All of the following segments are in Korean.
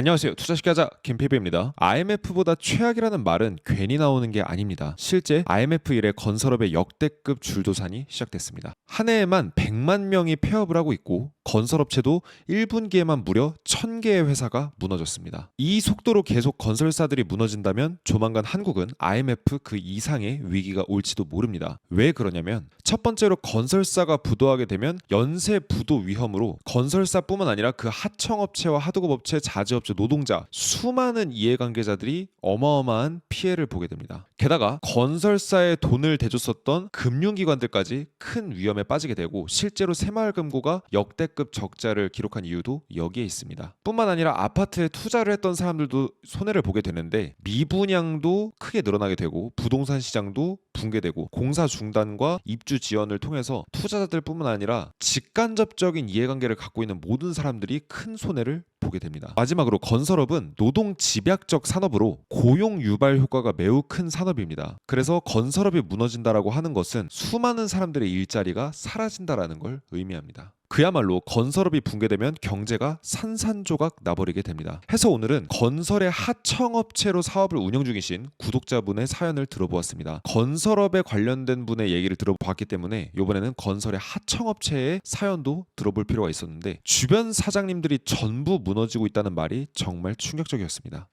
안녕하세요. 투자쉽게 하자 김PB입니다. IMF보다 최악이라는 말은 괜히 나오는 게 아닙니다. 실제 IMF 이래 건설업의 역대급 줄도산이 시작됐습니다. 한 해에만 100만 명이 폐업을 하고 있고 건설업체도 1분기에만 무려 1000개의 회사가 무너졌습니다. 이 속도로 계속 건설사들이 무너진다면 조만간 한국은 IMF 그 이상의 위기가 올지도 모릅니다. 왜 그러냐면 첫 번째로 건설사가 부도하게 되면 연쇄 부도 위험으로 건설사뿐만 아니라 그 하청업체와 하도급업체, 자재업체, 노동자 수많은 이해관계자들이 어마어마한 피해를 보게 됩니다. 게다가 건설사에 돈을 대줬었던 금융기관들까지 큰 위험에 빠지게 되고 실제로 새마을금고가 역대급 적자를 기록한 이유도 여기에 있습니다. 뿐만 아니라 아파트에 투자를 했던 사람들도 손해를 보게 되는데 미분양도 크게 늘어나게 되고 부동산 시장도 붕괴되고 공사 중단과 입주 지연을 통해서 투자자들뿐만 아니라 직간접적인 이해관계를 갖고 있는 모든 사람들이 큰 손해를 보게 됩니다. 마지막으로 건설업은 노동 집약적 산업으로 고용 유발 효과가 매우 큰 산업입니다. 그래서 건설업이 무너진다라고 하는 것은 수많은 사람들의 일자리가 사라진다라는 걸 의미합니다. 그야말로 건설업이 붕괴되면 경제가 산산조각 나버리게 됩니다. 해서 오늘은 건설의 하청업체로 사업을 운영 중이신 구독자분의 사연을 들어보았습니다. 건설업에 관련된 분의 얘기를 들어봤기 때문에 이번에는 건설의 하청업체의 사연도 들어볼 필요가 있었는데 주변 사장님들이 전부 무너지고 있다는 말이 정말 충격적이었습니다.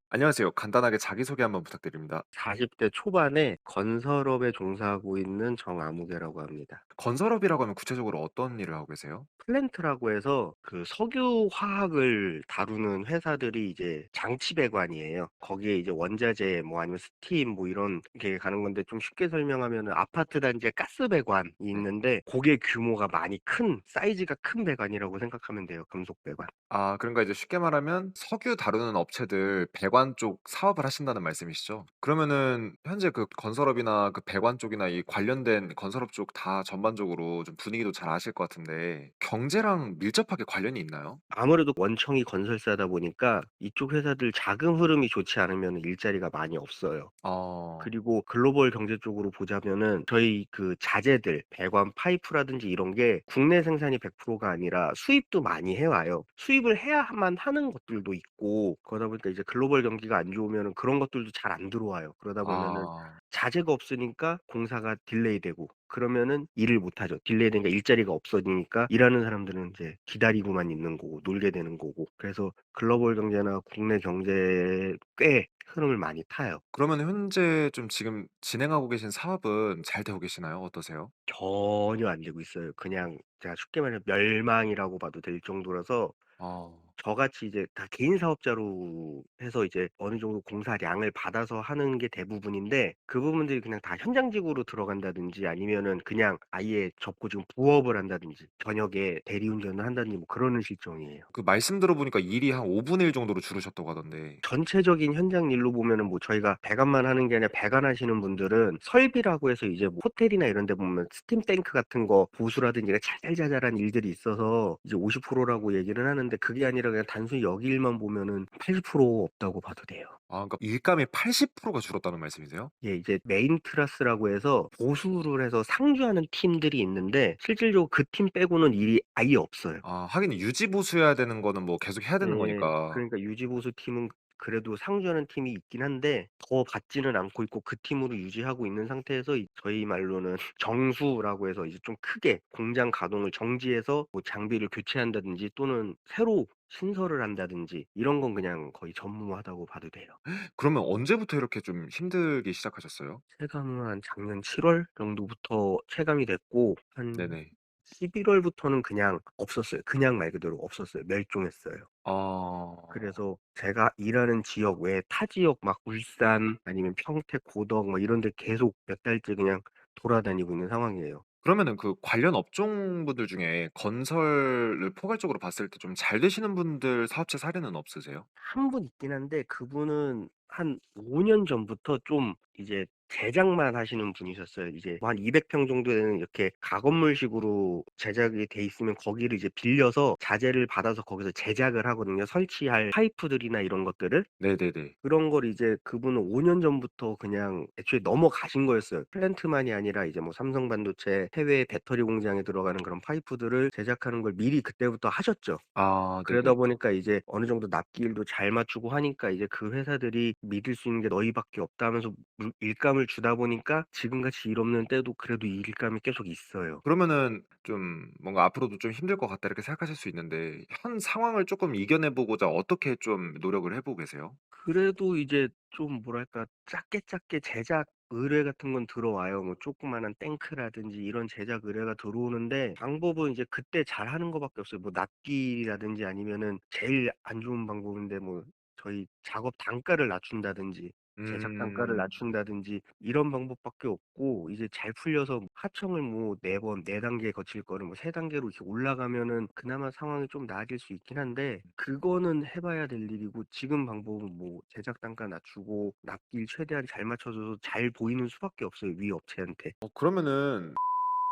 안녕하세요. 간단하게 자기소개 한번 부탁드립니다. 40대 초반에 건설업에 종사하고 있는 정아무개라고 합니다. 건설업이라고 하면 구체적으로 어떤 일을 하고 계세요? 플랜트라고 해서 그 석유 화학을 다루는 회사들이 이제 장치 배관이에요. 거기에 이제 원자재 뭐 아니면 스팀 뭐 이런 게 가는 건데 좀 쉽게 설명하면은 아파트 단지에 가스 배관이 네. 있는데 그게 규모가 많이 큰 사이즈가 큰 배관이라고 생각하면 돼요. 금속 배관. 아 그러니까 이제 쉽게 말하면 석유 다루는 업체들 배관 쪽 사업을 하신다는 말씀이시죠? 그러면은 현재 그 건설업이나 그 배관 쪽이나 이 관련된 건설업 쪽 다 전반적으로 좀 분위기도 잘 아실 것 같은데 경제랑 밀접하게 관련이 있나요? 아무래도 원청이 건설사다 보니까 이쪽 회사들 자금 흐름이 좋지 않으면 일자리가 많이 없어요. 어. 그리고 글로벌 경제 쪽으로 보자면은 저희 그 자재들, 배관 파이프라든지 이런 게 국내 생산이 100%가 아니라 수입도 많이 해 와요. 수입을 해야만 하는 것들도 있고 그러다 보니까 이제 글로벌 경기가 안 좋으면은 그런 것들도 잘 안 들어와요. 그러다 보면은 아. 자재가 없으니까 공사가 딜레이되고 그러면은 일을 못 하죠. 딜레이되니까 일자리가 없어지니까 일하는 사람들은 이제 기다리고만 있는 거고 놀게 되는 거고. 그래서 글로벌 경제나 국내 경제에 꽤 흐름을 많이 타요. 그러면 현재 좀 지금 진행하고 계신 사업은 잘 되고 계시나요? 어떠세요? 전혀 안 되고 있어요. 그냥 제가 쉽게 말해서 멸망이라고 봐도 될 정도라서 어. 저같이 이제 다 개인 사업자로 해서 이제 어느 정도 공사량을 받아서 하는 게 대부분인데 그 부분들이 그냥 다 현장직으로 들어간다든지 아니면은 그냥 아예 접고 지금 부업을 한다든지 저녁에 대리운전을 한다든지 뭐 그러는 실정이에요. 그 말씀 들어보니까 일이 한 5분의 1 정도로 줄으셨다고 하던데. 전체적인 현장 일로 보면은 뭐 저희가 배관만 하는 게 아니라 배관하시는 분들은 설비라고 해서 이제 뭐 호텔이나 이런 데 보면 스팀 탱크 같은 거 보수라든지 이런 자잘자잘한 일들이 있어서 이제 50%라고 얘기는 하는데 그게 아니라 그냥 단순히 여기 일만 보면은 80% 없다고 봐도 돼요. 아 그러니까 일감의 80%가 줄었다는 말씀이세요? 예, 이제 메인 트러스라고 해서 보수를 해서 상주하는 팀들이 있는데 실질적으로 그 팀 빼고는 일이 아예 없어요. 아 하긴 유지 보수해야 되는 거는 뭐 계속 해야 되는 예. 거니까. 그러니까 유지보수 팀은 그래도 상주하는 팀이 있긴 한데 더 받지는 않고 있고 그 팀으로 유지하고 있는 상태에서 저희 말로는 정수라고 해서 이제 좀 크게 공장 가동을 정지해서 뭐 장비를 교체한다든지 또는 새로 신설을 한다든지 이런 건 그냥 거의 전무하다고 봐도 돼요. 그러면 언제부터 이렇게 좀 힘들기 시작하셨어요? 체감은 한 작년 7월 정도부터 체감이 됐고 한 네네. 11 월부터는 그냥 없었어요. 그냥 말 그대로 없었어요. 멸종했어요. 어. 그래서 제가 일하는 지역 외에 타 지역 막 울산 아니면 평택, 고덕 뭐 이런 데 계속 몇 달째 그냥 돌아다니고 있는 상황이에요. 그러면은 그 관련 업종분들 중에 건설을 포괄적으로 봤을 때 좀 잘 되시는 분들 사업체 사례는 없으세요? 한 분 있긴 한데 그분은 한 5년 전부터 좀 이제 제작만 하시는 분이셨어요. 이제 뭐 한 200평 정도 되는 이렇게 가건물식으로 제작이 돼 있으면 거기를 이제 빌려서 자재를 받아서 거기서 제작을 하거든요, 설치할 파이프들이나 이런 것들을. 네네네. 그런 걸 이제 그분은 5년 전부터 그냥 애초에 넘어가신 거였어요. 플랜트만이 아니라 이제 뭐 삼성 반도체 해외 배터리 공장에 들어가는 그런 파이프들을 제작하는 걸 미리 그때부터 하셨죠. 아 그러다 네네. 보니까 이제 어느 정도 납기일도 잘 맞추고 하니까 이제 그 회사들이 "믿을 수 있는 게 너희밖에 없다." 하면서 일감을 주다 보니까 지금같이 일 없는 때도 그래도 이 일감이 계속 있어요. 그러면은 좀 뭔가 '앞으로도 좀 힘들 것 같다.' 이렇게 생각하실 수 있는데 현 상황을 쪼끔 이겨내 보고자 어떻게 좀 노력을 해 보고 계세요? 그래도 이제 좀 뭐랄까 작게 작게 제작 의뢰 같은 건 들어와요. 뭐 조그마한 탱크라든지 이런 제작 의뢰가 들어오는데 방법은 이제 그때 잘하는 거 밖에 없어요. 뭐 납기라든지 아니면은 제일 안 좋은 방법인데 뭐 저희 작업 단가를 낮춘다든지 제작 단가를 음. 낮춘다든지 이런 방법밖에 없고, 이제 잘 풀려서 하청을 뭐 4번 4 단계 거칠 거를 뭐 3 단계로 이렇게 올라가면은 그나마 상황이 좀 나아질 수 있긴 한데, 그거는 해 봐야 될 일이고, 지금 방법은 뭐 제작 단가 낮추고 납기일 최대한 잘 맞춰줘서 잘 보이는 수밖에 없어요, 위 업체한테. 그러면은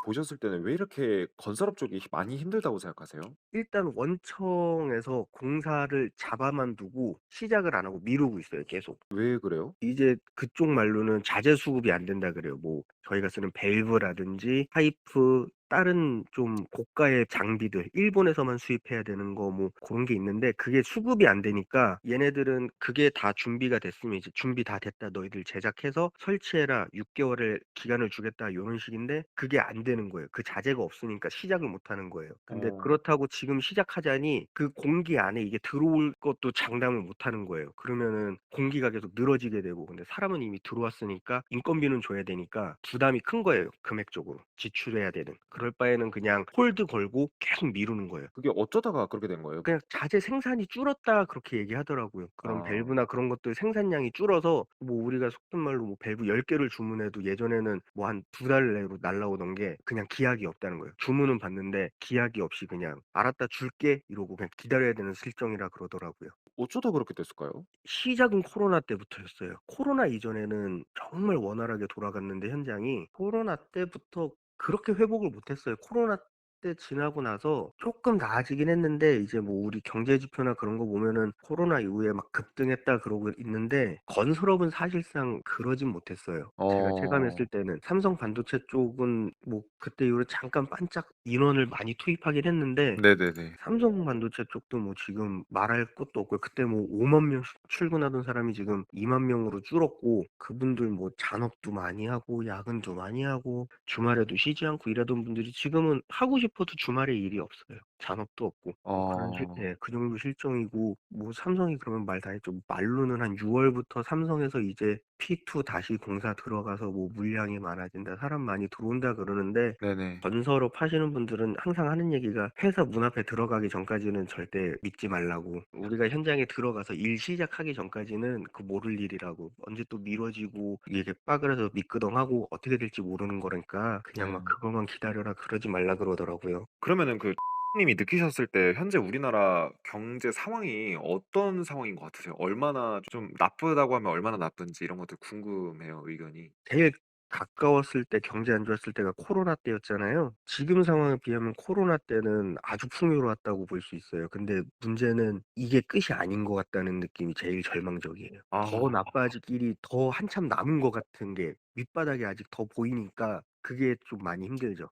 보셨을 때는 왜 이렇게 건설업 쪽이 많이 힘들다고 생각하세요? 일단 원청에서 공사를 잡아만 두고 시작을 안 하고 미루고 있어요, 계속. 왜 그래요? 이제 그쪽 말로는 자재 수급이 안 된다 그래요. 뭐 저희가 쓰는 밸브라든지 파이프, 다른 좀 고가의 장비들 일본에서만 수입해야 되는 거 뭐 고런 게 있는데, 그게 수급이 안 되니까 얘네들은 그게 다 준비가 됐으면 이제 "준비 다 됐다. 너희들 제작해서 설치해라. 6 개월의 기간을 주겠다." 요런 식인데 그게 안 되는 거예요. 그 자재가 없으니까 시작을 못 하는 거예요. 근데 어. 그렇다고 지금 시작하자니 그 공기 안에 이게 들어올 것도 장담을 못 하는 거예요. 그러면은 공기가 계속 늘어지게 되고, 근데 사람은 이미 들어왔으니까 인건비는 줘야 되니까 부담이 큰 거예요, 금액적으로 지출해야 되는. 그럴 바에는 그냥 홀드 걸고 계속 미루는 거예요. 그게 어쩌다가 그렇게 된 거예요? 그냥 "자재 생산이 줄었다." 그렇게 얘기하더라고요. 그런 아. 밸브나 그런 것들 생산량이 줄어서, 뭐 우리가 속된 말로 뭐 밸브 10 개를 주문해도 예전에는 뭐 한 2달 내로 날라오던 게 그냥 기약이 없다는 거예요. 주문은 받는데 기약이 없이 그냥 "알았다. 줄게." 이러고 그냥 기다려야 되는 실정이라 그러더라고요. 어쩌다 그렇게 됐을까요? 시작은 코로나 때부터였어요. 코로나 이전에는 정말 원활하게 돌아갔는데 현장이, 코로나 때부터 그렇게 회복을 못 했어요. 코로나 때 지나고 나서 쪼끔 나아지긴 했는데, 이제 뭐 우리 경제 지표나 그런 거 보면은 코로나 이후에 막 급등했다 그러고 있는데, 건설업은 사실상 그러진 못했어요. 제가 체감했을 어. 때는 삼성 반도체 쪽은 뭐 그때 이후로 잠깐 반짝 인원을 많이 투입하긴 했는데, 네네네. 삼성 반도체 쪽도 뭐 지금 말할 것도 없고요. 그때 뭐 5만 명씩 출근하던 사람이 지금 2만 명으로 줄었고, 그분들 뭐 잔업도 많이 하고 야근도 많이 하고 주말에도 쉬지 않고 일하던 분들이 지금은 하고 싶어도 주말에 일이 없어요. 잔업도 없고. 뭐 그런 어. 그 정도 실정이고, 뭐 삼성이 그러면 말 다 했죠. 말로는 한 6 월부터 삼성에서 이제 P2 다시 공사 들어가서 뭐 물량이 많아진다, 사람 많이 들어온다 그러는데, 네네. 건설업 하시는 분들은 항상 하는 얘기가 회사 문 앞에 들어가기 전까지는 절대 믿지 말라고. 우리가 현장에 들어가서 일 시작하기 전까지는 그 모를 일이라고. 언제 또 미뤄지고 이게 빠그라서 미끄덩하고 어떻게 될지 모르는 거니까 그냥 막 네. 그거만 기다려라 그러지 말라 그러더라고요. 그러면은 그 님이 느끼셨을 때 현재 우리나라 경제 상황이 어떤 상황인 것 같으세요? 얼마나 좀 나쁘다고 하면 얼마나 나쁜지 이런 것들 궁금해요, 의견이. 제일 가까웠을 때, 경제 안 좋았을 때가 코로나 때였잖아요. 지금 상황에 비하면 코로나 때는 아주 풍요로웠다고 볼 수 있어요. 근데 문제는 이게 끝이 아닌 것 같다는 느낌이 제일 절망적이에요. 더 아. 나빠질 길이 더 한참 남은 것 같은 게 밑바닥이 아직 더 보이니까 그게 좀 많이 힘들죠.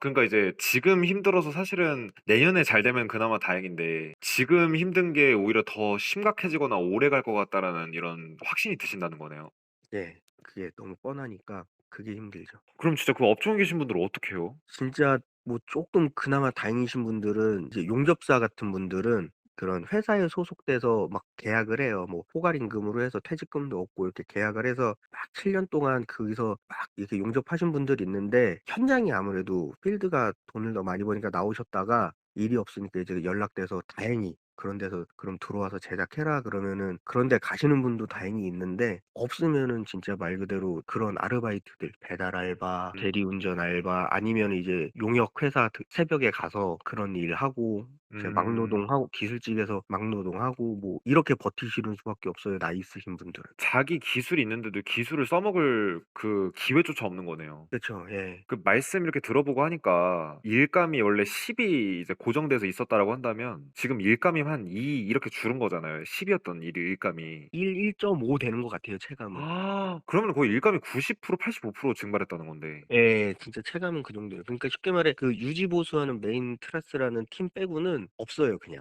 그러니까 이제 지금 힘들어서 사실은 내년에 잘 되면 그나마 다행인데 지금 힘든 게 오히려 더 심각해지거나 오래 갈 것 같다라는 이런 확신이 드신다는 거네요. 네. 그게 너무 뻔하니까 그게 힘들죠. 그럼 진짜 그 업종에 계신 분들은 어떡해요? 진짜 뭐 쪼끔 그나마 다행이신 분들은, 이제 용접사 같은 분들은 그런 회사에 소속돼서 막 계약을 해요. 뭐 포괄임금으로 해서 퇴직금도 얻고 이렇게 계약을 해서 막 7년 동안 거기서 막 이렇게 용접하신 분들이 있는데, 현장이 아무래도 필드가 돈을 더 많이 버니까 나오셨다가 일이 없으니까 이제 연락돼서 다행히 그런 데서 그럼 들어와서 제작해라 그러면은 그런 데 가시는 분도 다행히 있는데 없으면은 진짜 말 그대로 그런 아르바이트들 배달 알바, 대리운전 알바 아니면 이제 용역 회사 새벽에 가서 그런 일 하고 이제 막노동하고 기술직에서 막노동하고 뭐 이렇게 버티시는 수밖에 없어요. 나이 있으신 분들은. 자기 기술이 있는데도 기술을 써먹을 그 기회조차 없는 거네요. 그쵸. 예. 그 말씀 이렇게 들어보고 하니까 일감이 원래 10이 이제 고정돼서 있었다라고 한다면 지금 일감이 한 2 이렇게 줄은 거잖아요. 10이었던 일감이. 1.5 되는 것 같아요, 체감은. 그러면 거의 일감이 90% 85% 증발했다는 건데. 예. 진짜 체감은 그 정도예요. 그러니까 쉽게 말해 그 유지 보수하는 메인 트라스라는 팀 빼고는 없어요, 그냥.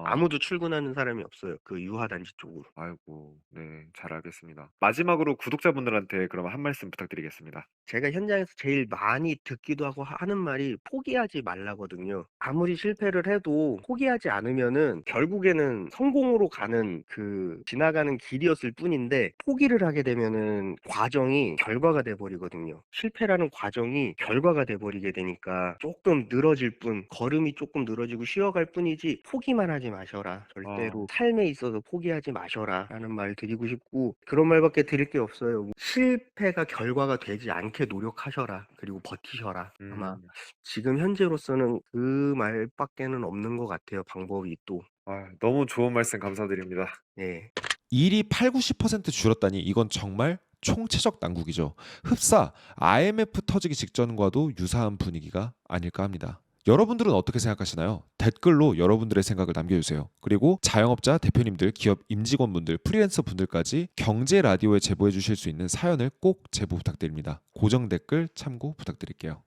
아무도 출근하는 사람이 없어요. 그 유화단지 쪽으로. 아이고. 네. 잘 알겠습니다. 마지막으로 구독자분들한테 그러면 한 말씀 부탁드리겠습니다. 제가 현장에서 제일 많이 듣기도 하고 하는 말이 포기하지 말라거든요. 아무리 실패를 해도 포기하지 않으면은 결국에는 성공으로 가는 그 지나가는 길이었을 뿐인데 포기를 하게 되면은 과정이 결과가 돼 버리거든요. 실패라는 과정이 결과가 돼 버리게 되니까 조금 늘어질 뿐, 걸음이 조금 늘어지고 쉬어갈 뿐이지 포기만 하지 마셔라. 절대로 삶에 있어서 포기하지 마셔라라는 말 드리고 싶고 그런 말밖에 드릴 게 없어요. 실패가 결과가 되지 않게 노력하셔라. 그리고 버티셔라. 아마 지금 현재로서는 그 말밖에는 없는 것 같아요. 방법이 또. 너무 좋은 말씀 감사드립니다. 예. 일이 80~90% 줄었다니 이건 정말 총체적 난국이죠. 흡사 IMF 터지기 직전과도 유사한 분위기가 아닐까 합니다. 여러분들은 어떻게 생각하시나요? 댓글로 여러분들의 생각을 남겨주세요. 그리고 자영업자 대표님들, 기업 임직원분들, 프리랜서 분들까지 경제 라디오에 제보해 주실 수 있는 사연을 꼭 제보 부탁드립니다. 고정 댓글 참고 부탁드릴게요.